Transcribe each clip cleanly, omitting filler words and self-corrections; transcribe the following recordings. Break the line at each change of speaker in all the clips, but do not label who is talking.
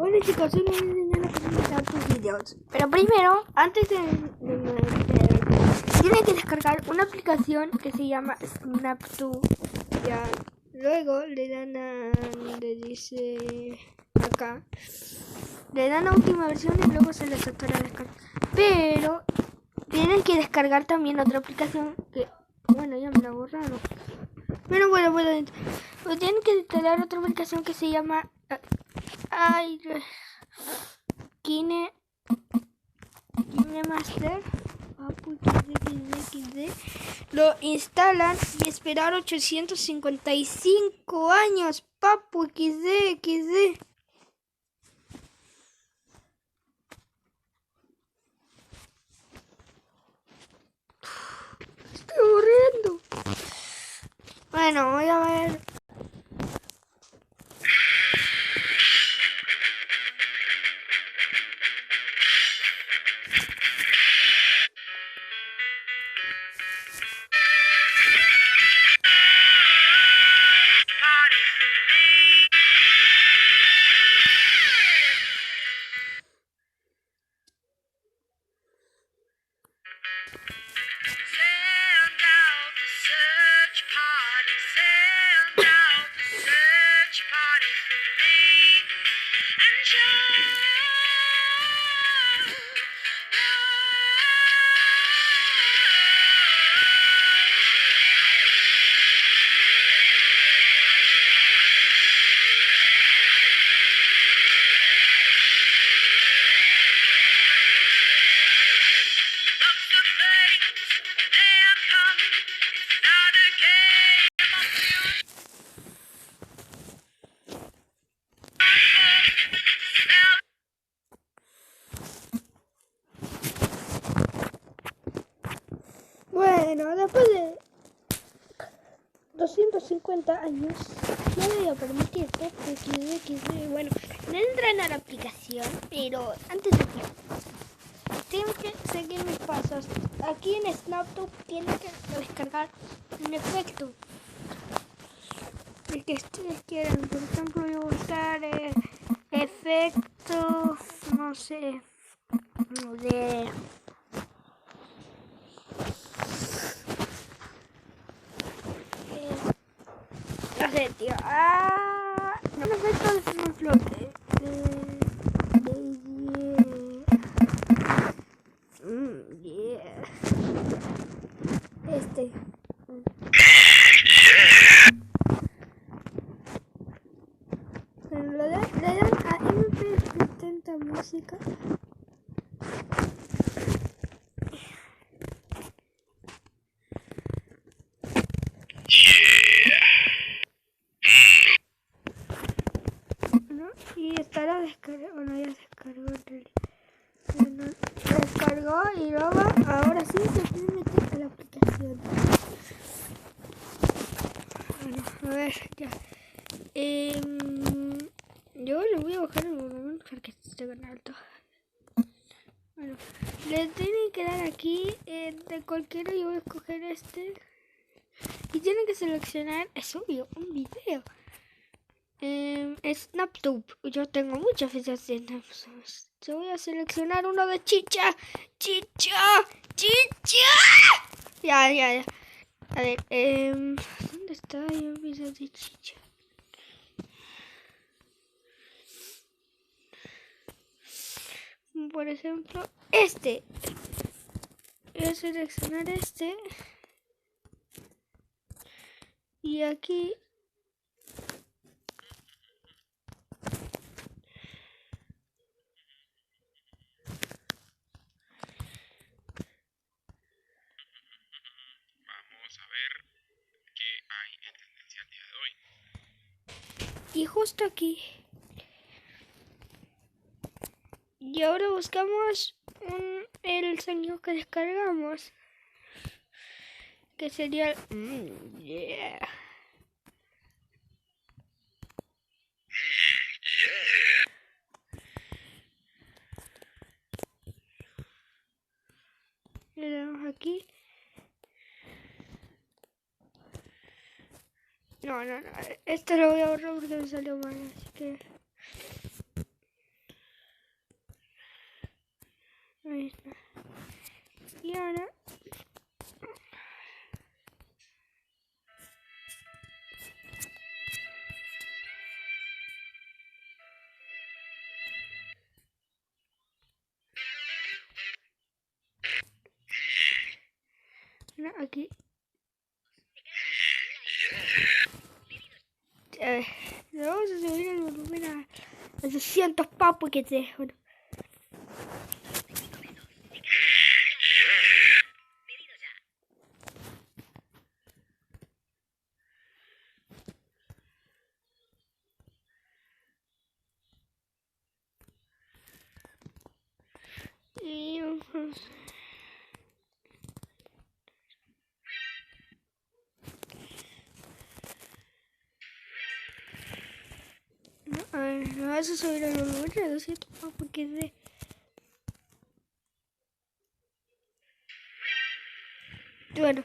Bueno chicos, hoy les voy a enseñar a cómo editar tus videos. Pero primero, antes de tienen que descargar una aplicación que se llama SnapTube. Ya, luego le dan a donde dice acá, le dan a última versión y luego se les atora la descarga. Pero tienen que descargar también otra aplicación que, bueno, ya me la borraron. Pero bueno, pues tienen que instalar otra aplicación que se llama KineMaster. Lo instalan y esperar 855 años. Papu XD. Estoy aburriendo. Bueno, voy a ver. Bueno, después de 250 años, no le voy a permitir bueno, no entran a la aplicación, pero antes de que tienen que seguir mis pasos. Aquí en SnapTube tienen que descargar un efecto, el que ustedes quieran. Por ejemplo, yo voy a usar efecto, no sé, de... no sé, tío. No, un efecto de un flote. Yeah. Pero le dan a MP70 música. Y estará descargado. Bueno, ya descargó descargó y luego ahora sí se puede meter a la aplicación. Bueno, a ver, ya. Yo le voy a bajar el volumen porque está tan alto. Bueno, le tienen que dar aquí de cualquiera. Yo voy a escoger este. Y tienen que seleccionar, es obvio, un video. SnapTube. Yo tengo muchas veces de SnapTube. Yo voy a seleccionar uno de Chicha. Ya. A ver, ¿dónde está el video de Chicha? Por ejemplo, este. Voy a seleccionar este. Y aquí
vamos a ver qué hay en tendencia el día de hoy.
y justo aquí. Y ahora buscamos el sonido que descargamos, que sería yeah. Le damos aquí. No, esto lo voy a borrar porque me salió mal, así que Y ahora aquí le vamos a subir el volumen a 200 porque te dejo. Y a ver, le vas a subir el volumen a 200 porque de... Bueno.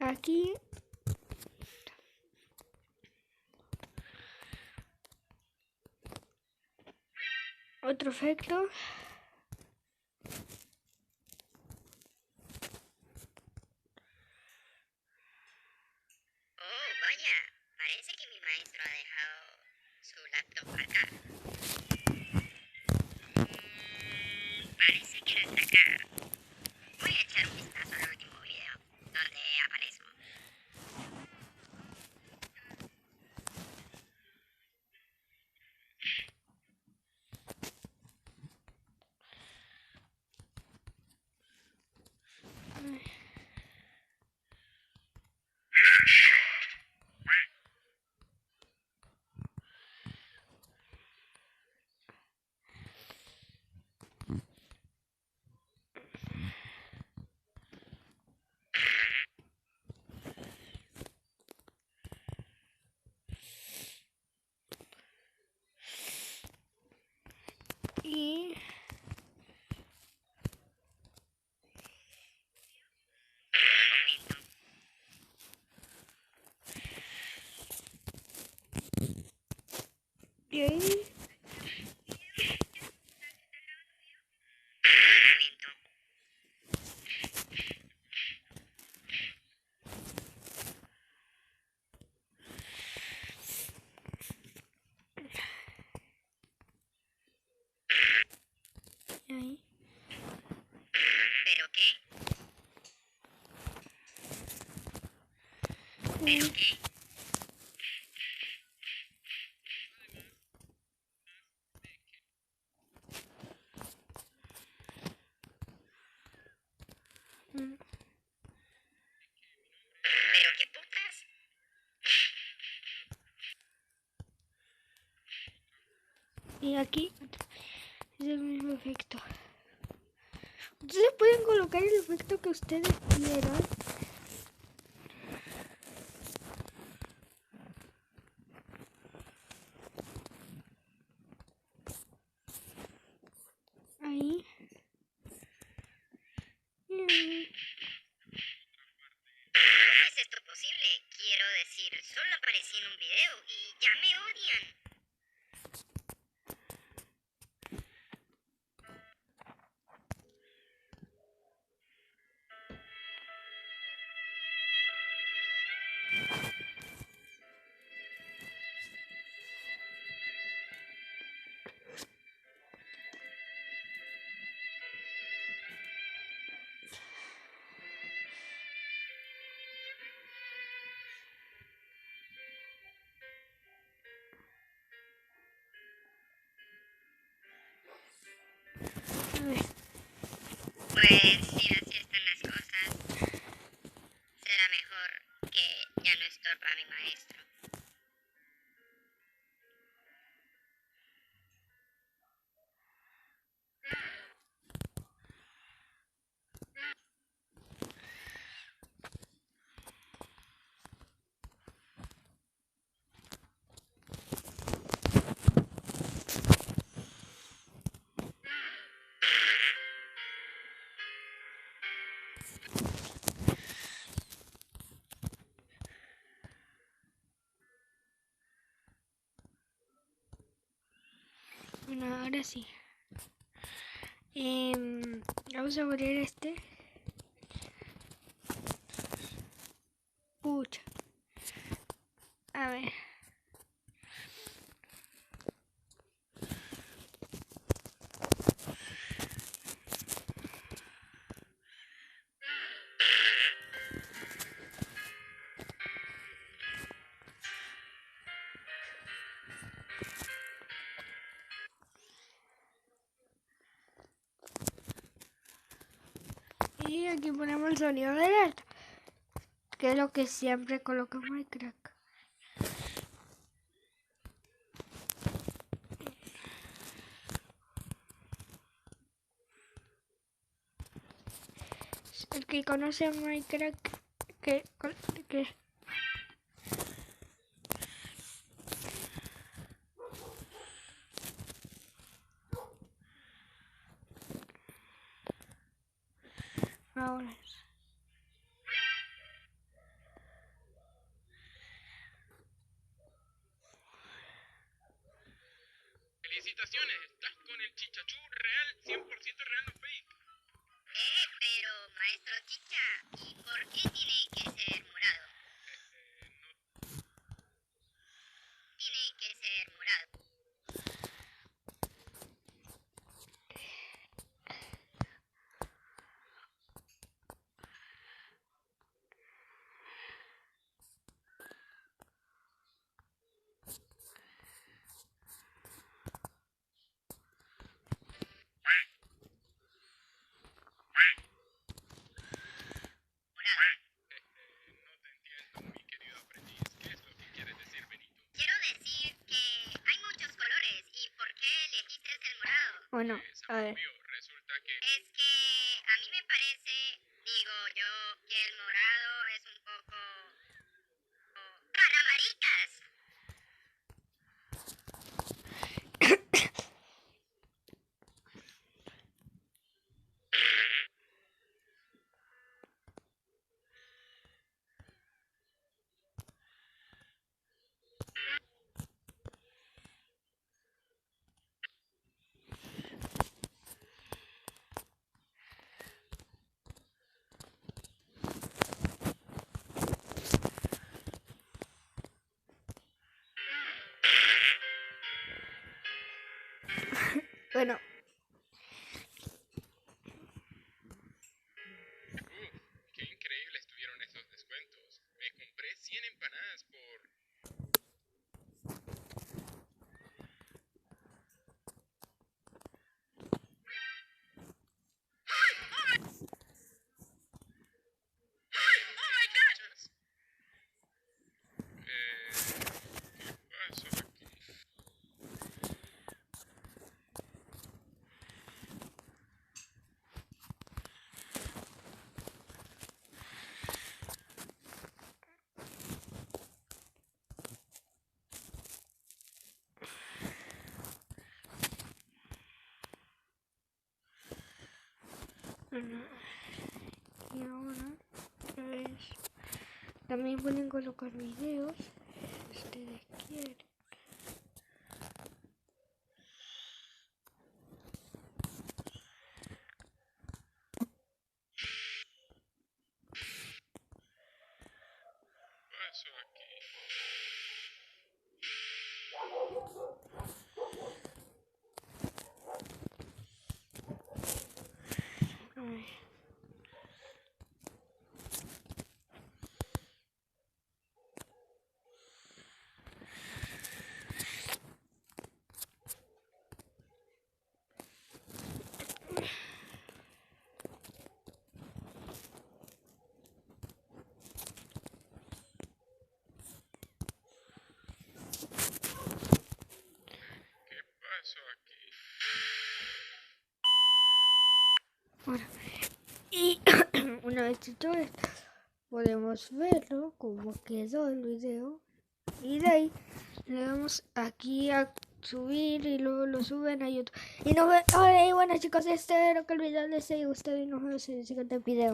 Aquí otro efecto.
Oh, vaya, parece que mi maestro ha dejado su laptop acá. Parece que no está acá. Voy a echar un vistazo al último video, donde aparezco.
Y y ahí y ahí.
¿Pero qué? ¿Pero qué? ¿Pero qué putas?
Y aquí es el mismo efecto. Ustedes pueden colocar el efecto que ustedes quieran. Ahí. Y ahí.
¿Cómo es esto posible? Quiero decir, solo aparecí en un video y ya me odian.
A ver.
Pues si así están las cosas, será mejor que ya no estorba a mi maestro.
ahora sí. Vamos a poner este. Pucha. A ver. Y aquí ponemos el sonido de alerta, que es lo que siempre coloca Minecraft. El que conoce Minecraft, que ahora
Felicitaciones, estás con el Chichachú real, 100% real, no fake.
Pero maestro Chicha, ¿y por qué tiene que ser morado? Tiene que ser morado.
No te entiendo, mi querido aprendiz. ¿Qué es lo que quieres decir, Benito?
Quiero decir que hay muchos colores. ¿Y por qué elegiste el morado?
bueno,
Pues,
a
amigo
ver.
mío, resulta que...
Es que a mí me parece, digo yo, que el morado es un poco... ¡para maricas!
Bueno,
Qué increíble estuvieron esos descuentos. Me compré 100 empanadas por... ¿Qué pasó aquí?
bueno, y ahora pues también pueden colocar videos si ustedes quieren.
¿Qué pasó aquí?
A ver.
¿Qué pasó aquí?
Bueno, y una vez hecho esto, podemos verlo como quedó el video. Y de ahí le damos aquí a subir y luego lo suben a YouTube. Y nos ven. Hola, y bueno chicos, espero que el video les haya gustado y nos vemos en el siguiente video.